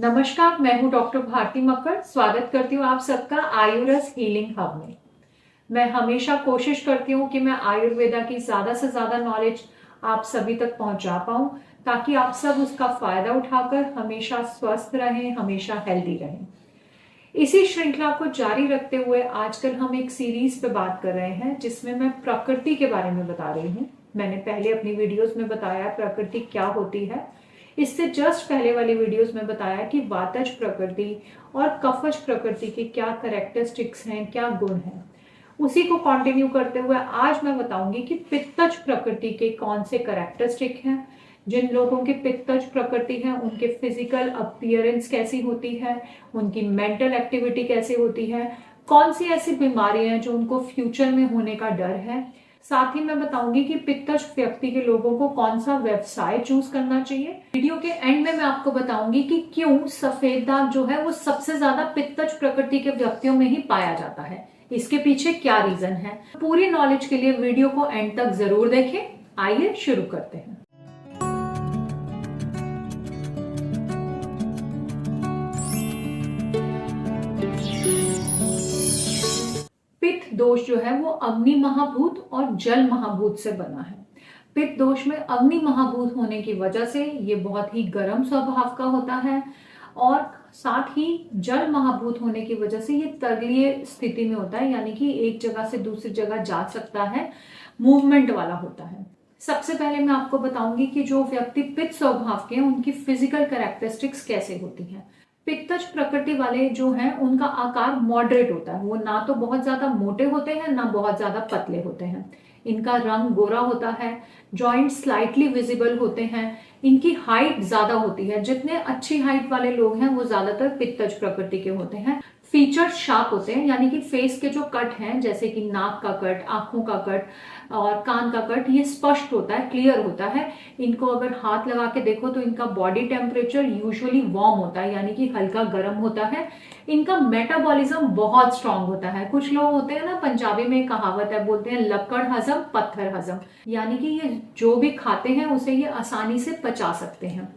नमस्कार, मैं हूं डॉक्टर भारती मक्कड़। स्वागत करती हूं आप सबका आयुर्वेद हीलिंग हब में। मैं हमेशा कोशिश करती हूं कि मैं आयुर्वेदा की ज्यादा से ज्यादा नॉलेज आप सभी तक पहुंचा पाऊं, ताकि आप सब उसका फायदा उठाकर हमेशा स्वस्थ रहें, हमेशा हेल्दी रहें। इसी श्रृंखला को जारी रखते हुए आजकल हम एक सीरीज पे बात कर रहे हैं, जिसमें मैं प्रकृति के बारे में बता रही हूँ। मैंने पहले अपनी वीडियोस में बताया प्रकृति क्या होती है। इससे जस्ट पहले वाली वीडियोस में बताया कि वातज प्रकृति और कफज प्रकृति के क्या कैरेक्टरिस्टिक्स हैं, क्या गुण हैं। उसी को कंटिन्यू करते हुए आज मैं बताऊंगी कि पित्तज प्रकृति के कौन से कैरेक्टरिस्टिक हैं। जिन लोगों की पित्तज प्रकृति है उनके फिजिकल अपीयरेंस कैसी होती है, उनकी मेंटल एक्टिविटी कैसी होती है, कौन सी ऐसी बीमारियां हैं जो उनको फ्यूचर में होने का डर है। साथ ही मैं बताऊंगी कि पित्तज व्यक्ति के लोगों को कौन सा व्यवसाय चूज करना चाहिए। वीडियो के एंड में मैं आपको बताऊंगी कि क्यों सफेद दाग जो है वो सबसे ज्यादा पित्तज प्रकृति के व्यक्तियों में ही पाया जाता है, इसके पीछे क्या रीजन है। पूरी नॉलेज के लिए वीडियो को एंड तक जरूर देखें। आइए शुरू करते हैं। पित्त दोष जो है वो अग्नि महाभूत और जल महाभूत से बना है। पित्त दोष में अग्नि महाभूत होने की वजह से ये बहुत ही गर्म स्वभाव का होता है, और साथ ही जल महाभूत होने की वजह से ये तगलीय स्थिति में होता है, यानी कि एक जगह से दूसरी जगह जा सकता है, मूवमेंट वाला होता है। सबसे पहले मैं आपको बताऊंगी कि जो व्यक्ति पित्त स्वभाव के हैं उनकी फिजिकल कैरेक्टरिस्टिक्स कैसे होती हैं। पित्तज प्रकृति वाले जो हैं उनका आकार मॉडरेट होता है, वो ना तो बहुत ज्यादा मोटे होते हैं ना बहुत ज्यादा पतले होते हैं। इनका रंग गोरा होता है, जॉइंट स्लाइटली विजिबल होते हैं, इनकी हाइट ज्यादा होती है। जितने अच्छी हाइट वाले लोग हैं वो ज्यादातर पित्तज प्रकृति के होते हैं। फीचर्स शार्प होते हैं, यानी कि फेस के जो कट हैं, जैसे कि नाक का कट, आंखों का कट और कान का कट, ये स्पष्ट होता है, क्लियर होता है। इनको अगर हाथ लगा के देखो तो इनका बॉडी टेम्परेचर यूजुअली वार्म होता है, यानी कि हल्का गर्म होता है। इनका मेटाबॉलिज्म बहुत स्ट्रांग होता है। कुछ लोग होते हैं ना, पंजाबी में कहावत है, बोलते हैं लक्कड़ हजम पत्थर हजम, यानी कि ये जो भी खाते हैं उसे ये आसानी से पचा सकते हैं।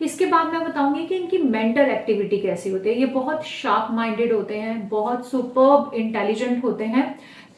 इसके बाद मैं बताऊंगी कि इनकी मेंटल एक्टिविटी कैसी होती है। ये बहुत शार्प माइंडेड होते हैं, बहुत सुपर्ब इंटेलिजेंट होते हैं,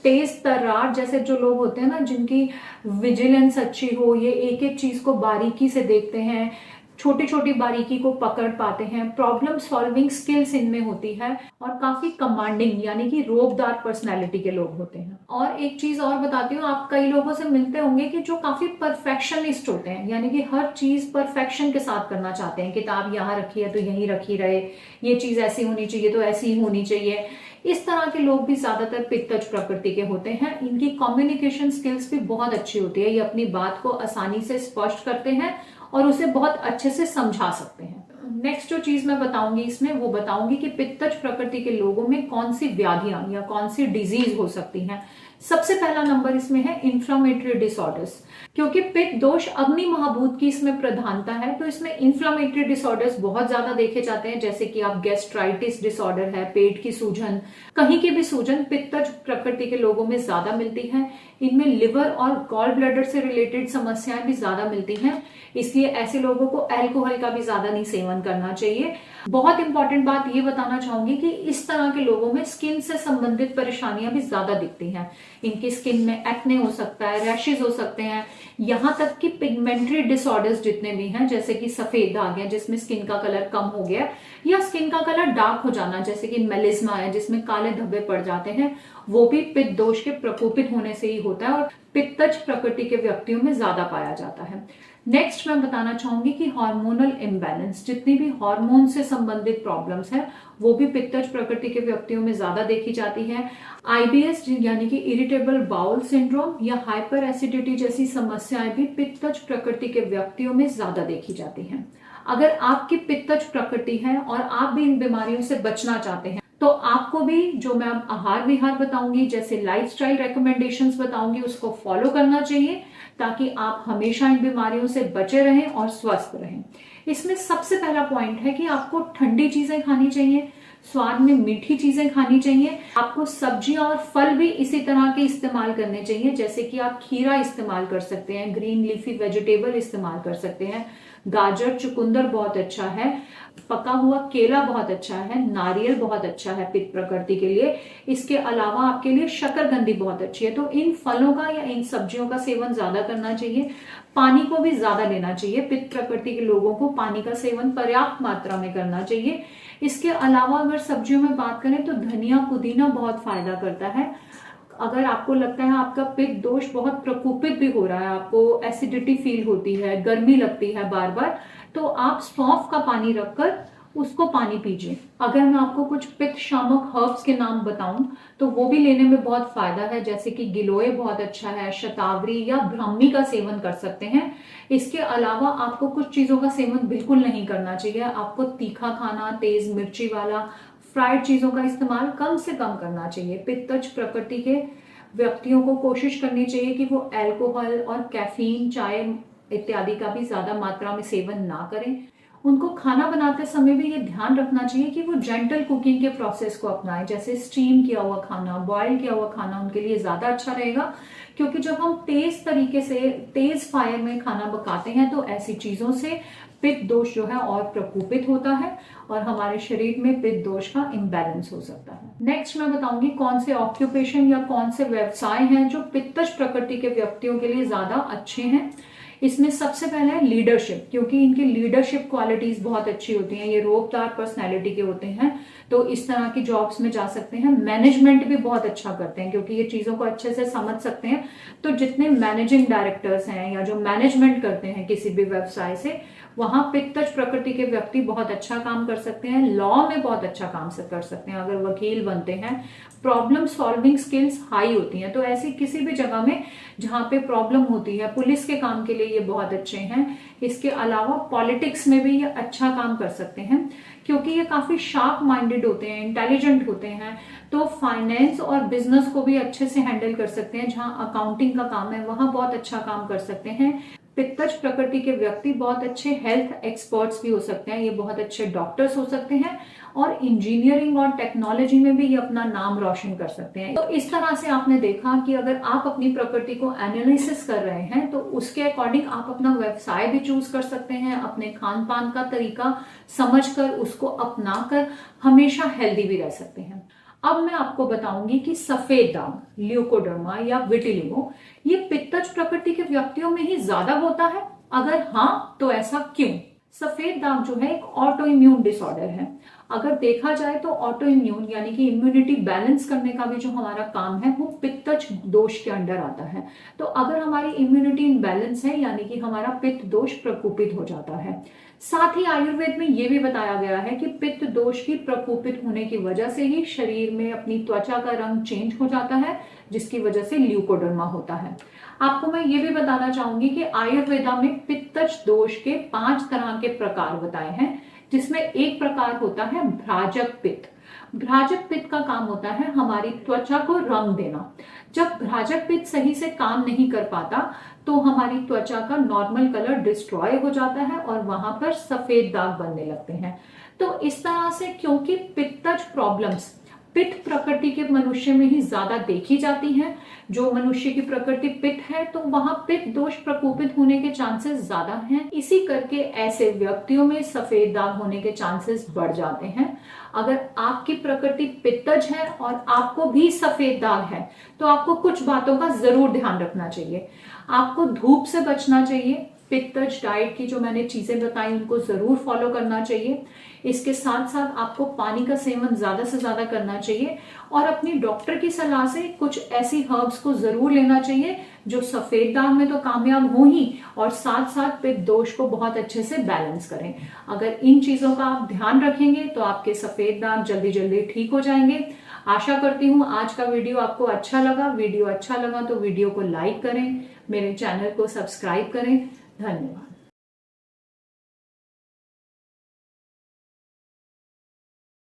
तेज तर्रार जैसे जो लोग होते हैं ना, जिनकी विजिलेंस अच्छी हो, ये एक एक चीज को बारीकी से देखते हैं, छोटी छोटी बारीकी को पकड़ पाते हैं, प्रॉब्लम सॉल्विंग स्किल्स इनमें होती है, और काफी कमांडिंग यानी कि रोबदार पर्सनैलिटी के लोग होते हैं। और एक चीज और बताती हूँ, आप कई लोगों से मिलते होंगे कि जो काफी परफेक्शनिस्ट होते हैं, यानी कि हर चीज परफेक्शन के साथ करना चाहते हैं। किताब यहाँ रखी है तो यहीं रखी रहे, ये चीज ऐसी होनी चाहिए तो ऐसी ही होनी चाहिए। इस तरह के लोग भी ज्यादातर पित्तज प्रकृति के होते हैं। इनकी कम्युनिकेशन स्किल्स भी बहुत अच्छी होती है, ये अपनी बात को आसानी से स्पष्ट करते हैं और उसे बहुत अच्छे से समझा सकते हैं। नेक्स्ट जो चीज मैं बताऊंगी इसमें, वो बताऊंगी कि पित्तज प्रकृति के लोगों में कौन सी व्याधियां या कौन सी डिजीज हो सकती हैं। सबसे पहला नंबर इसमें है इंफ्लामेटरी डिसऑर्डर्स। क्योंकि पित्त दोष अग्नि महाभूत की इसमें प्रधानता है, तो इसमें इंफ्लामेटरी डिसऑर्डर्स बहुत ज्यादा देखे जाते हैं, जैसे कि आप गैस्ट्राइटिस डिसऑर्डर है, पेट की सूजन, कहीं की भी सूजन पित्तज प्रकृति के लोगों में ज्यादा मिलती है। इनमें लिवर और गॉल ब्लैडर से रिलेटेड समस्याएं भी ज्यादा मिलती हैं, इसलिए ऐसे लोगों को अल्कोहल का भी ज्यादा नहीं सेवन करना चाहिए। बहुत इंपॉर्टेंट बात ये बताना चाहूंगी कि इस तरह के लोगों में स्किन से संबंधित परेशानियां भी ज्यादा दिखती हैं। इनकी स्किन में एक्ने हो सकता है, रैशेज हो सकते हैं, यहाँ तक कि पिगमेंटरी डिसऑर्डर्स जितने भी हैं, जैसे कि सफेद दाग है जिसमें स्किन का कलर कम हो गया, या स्किन का कलर डार्क हो जाना, जैसे कि मेलिस्मा है जिसमें काले धब्बे पड़ जाते हैं, वो भी पित्त दोष के प्रकोपित होने से ही होता है और पित्तज प्रकृति के व्यक्तियों में ज्यादा पाया जाता है। नेक्स्ट मैं बताना चाहूंगी कि हार्मोनल इम्बैलेंस, जितनी भी हार्मोन से संबंधित प्रॉब्लम्स हैं वो भी पित्तज प्रकृति के व्यक्तियों में ज्यादा देखी जाती है। आईबीएस यानी कि इरिटेबल बाउल सिंड्रोम या हाइपर एसिडिटी जैसी समस्याएं भी पित्तज प्रकृति के व्यक्तियों में ज्यादा देखी जाती हैं। अगर आपकी पित्तज प्रकृति है और आप भी इन बीमारियों से बचना चाहते हैं, तो आपको भी जो मैं अब आहार विहार बताऊंगी, जैसे लाइफस्टाइल रिकमेंडेशंस बताऊंगी, उसको फॉलो करना चाहिए, ताकि आप हमेशा इन बीमारियों से बचे रहें और स्वस्थ रहें। इसमें सबसे पहला पॉइंट है कि आपको ठंडी चीजें खानी चाहिए, स्वाद में मीठी चीजें खानी चाहिए। आपको सब्जियां और फल भी इसी तरह के इस्तेमाल करने चाहिए, जैसे कि आप खीरा इस्तेमाल कर सकते हैं, ग्रीन लीफी वेजिटेबल इस्तेमाल कर सकते हैं, गाजर चुकंदर बहुत अच्छा है, पका हुआ केला बहुत अच्छा है, नारियल बहुत अच्छा है पित्त प्रकृति के लिए। इसके अलावा आपके लिए शकरकंदी बहुत अच्छी है। तो इन फलों का या इन सब्जियों का सेवन ज्यादा करना चाहिए। पानी को भी ज्यादा लेना चाहिए। पित्त प्रकृति के लोगों को पानी का सेवन पर्याप्त मात्रा में करना चाहिए। इसके अलावा अगर सब्जियों में बात करें तो धनिया पुदीना बहुत फायदा करता है। अगर आपको लगता है आपका पित्त दोष बहुत प्रकोपित भी हो रहा है, आपको एसिडिटी फील होती है, गर्मी लगती है बार बार, तो आप सौंफ का पानी रखकर उसको पानी पीजिए। अगर मैं आपको कुछ पित्त शामक हर्ब्स के नाम बताऊं तो वो भी लेने में बहुत फायदा है, जैसे कि गिलोय बहुत अच्छा है, शतावरी या ब्राह्मी का सेवन कर सकते हैं। इसके अलावा आपको कुछ चीजों का सेवन बिल्कुल नहीं करना चाहिए। आपको तीखा खाना, तेज मिर्ची वाला फ्राइड चीजों का इस्तेमाल कम से कम करना चाहिए। पित्तज प्रकृति के व्यक्तियों को कोशिश करनी चाहिए कि वो अल्कोहल और कैफीन, चाय इत्यादि का भी ज्यादा मात्रा में सेवन ना करें। उनको खाना बनाते समय भी ये ध्यान रखना चाहिए कि वो जेंटल कुकिंग के प्रोसेस को अपनाएं, जैसे स्टीम किया हुआ खाना, बॉयल किया हुआ खाना उनके लिए ज्यादा अच्छा रहेगा। क्योंकि जब हम तेज तरीके से, तेज फायर में खाना पकाते हैं तो ऐसी चीजों से पित्त दोष जो है और प्रकोपित होता है और हमारे शरीर में पित्त दोष का इम्बैलेंस हो सकता है। नेक्स्ट मैं बताऊंगी कौन से ऑक्यूपेशन या कौन से व्यवसाय हैं जो पित्तज प्रकृति के व्यक्तियों के लिए ज्यादा अच्छे हैं। इसमें सबसे पहले है लीडरशिप, क्योंकि इनकी लीडरशिप क्वालिटीज बहुत अच्छी होती हैं। ये रोबदार पर्सनैलिटी के होते हैं, तो इस तरह की जॉब्स में जा सकते हैं। मैनेजमेंट भी बहुत अच्छा करते हैं क्योंकि ये चीजों को अच्छे से समझ सकते हैं। तो जितने मैनेजिंग डायरेक्टर्स हैं या जो मैनेजमेंट करते हैं किसी भी व्यवसाय से, वहां पित्तज प्रकृति के व्यक्ति बहुत अच्छा काम कर सकते हैं। लॉ में बहुत अच्छा काम कर सकते हैं, अगर वकील बनते हैं। प्रॉब्लम सॉल्विंग स्किल्स हाई होती हैं, तो ऐसी किसी भी जगह में जहां पे प्रॉब्लम होती है, पुलिस के काम के लिए ये बहुत अच्छे हैं। इसके अलावा पॉलिटिक्स में भी ये अच्छा काम कर सकते हैं क्योंकि ये काफी शार्प माइंडेड होते हैं, इंटेलिजेंट होते हैं। तो फाइनेंस और बिजनेस को भी अच्छे से हैंडल कर सकते हैं। जहां अकाउंटिंग का काम है वहां बहुत अच्छा काम कर सकते हैं। पित्तज प्रकृति के व्यक्ति बहुत अच्छे हेल्थ एक्सपर्ट्स भी हो सकते हैं। ये बहुत अच्छे डॉक्टर्स हो सकते हैं और इंजीनियरिंग और टेक्नोलॉजी में भी ये अपना नाम रोशन कर सकते हैं। तो इस तरह से आपने देखा कि अगर आप अपनी प्रकृति को एनालिसिस कर रहे हैं तो उसके अकॉर्डिंग आप अपना व्यवसाय भी चूज कर सकते हैं। अपने खान पान का तरीका समझकर उसको अपनाकर हमेशा हेल्दी भी रह सकते हैं। अब मैं आपको बताऊंगी कि सफेद दाग, ल्यूकोडर्मा या विटिलिगो, ये पित्तज प्रकृति के व्यक्तियों में ही ज्यादा होता है। अगर हाँ तो ऐसा क्यों? सफेद दाग जो है एक ऑटो इम्यून डिसऑर्डर है। अगर देखा जाए तो ऑटो इम्यून यानी कि इम्यूनिटी बैलेंस करने का भी जो हमारा काम है वो पित्तज दोष के अंडर आता है। तो अगर हमारी इम्यूनिटी इनबैलेंस है यानी कि हमारा पित्त दोष प्रकोपित हो जाता है। साथ ही आयुर्वेद में ये भी बताया गया है कि पित्त दोष की प्रकोपित होने की वजह से ही शरीर में अपनी त्वचा का रंग चेंज हो जाता है, जिसकी वजह से ल्यूकोडर्मा होता है। आपको मैं ये भी बताना चाहूंगी कि आयुर्वेदा में पित्तज दोष के 5 तरह के प्रकार बताए हैं, जिसमें एक प्रकार होता है भ्राजक पित्त। भ्राजक पित्त का काम होता है हमारी त्वचा को रंग देना। जब भ्राजक पित्त सही से काम नहीं कर पाता तो हमारी त्वचा का नॉर्मल कलर डिस्ट्रॉय हो जाता है और वहां पर सफेद दाग बनने लगते हैं। तो इस तरह से क्योंकि पित्तज प्रॉब्लम्स पित्त प्रकृति के मनुष्य में ही ज्यादा देखी जाती हैं, जो मनुष्य की प्रकृति पित्त है तो वहां पित्त दोष प्रकोपित होने के चांसेस ज्यादा हैं। इसी करके ऐसे व्यक्तियों में सफेद दाग होने के चांसेस बढ़ जाते हैं। अगर आपकी प्रकृति पित्तज है और आपको भी सफेद दाग है तो आपको कुछ बातों का जरूर ध्यान रखना चाहिए। आपको धूप से बचना चाहिए। पित्तज डाइट की जो मैंने चीजें बताई उनको जरूर फॉलो करना चाहिए। इसके साथ साथ आपको पानी का सेवन ज्यादा से ज्यादा करना चाहिए और अपनी डॉक्टर की सलाह से कुछ ऐसी हर्ब्स को जरूर लेना चाहिए जो सफेद दाग में तो कामयाब हो ही और साथ साथ पित्त दोष को बहुत अच्छे से बैलेंस करें। अगर इन चीजों का आप ध्यान रखेंगे तो आपके सफेद दाग जल्दी जल्दी ठीक हो जाएंगे। आशा करती हूँ आज का वीडियो आपको अच्छा लगा। वीडियो अच्छा लगा तो वीडियो को लाइक करें, मेरे चैनल को सब्सक्राइब करें। धन्यवाद।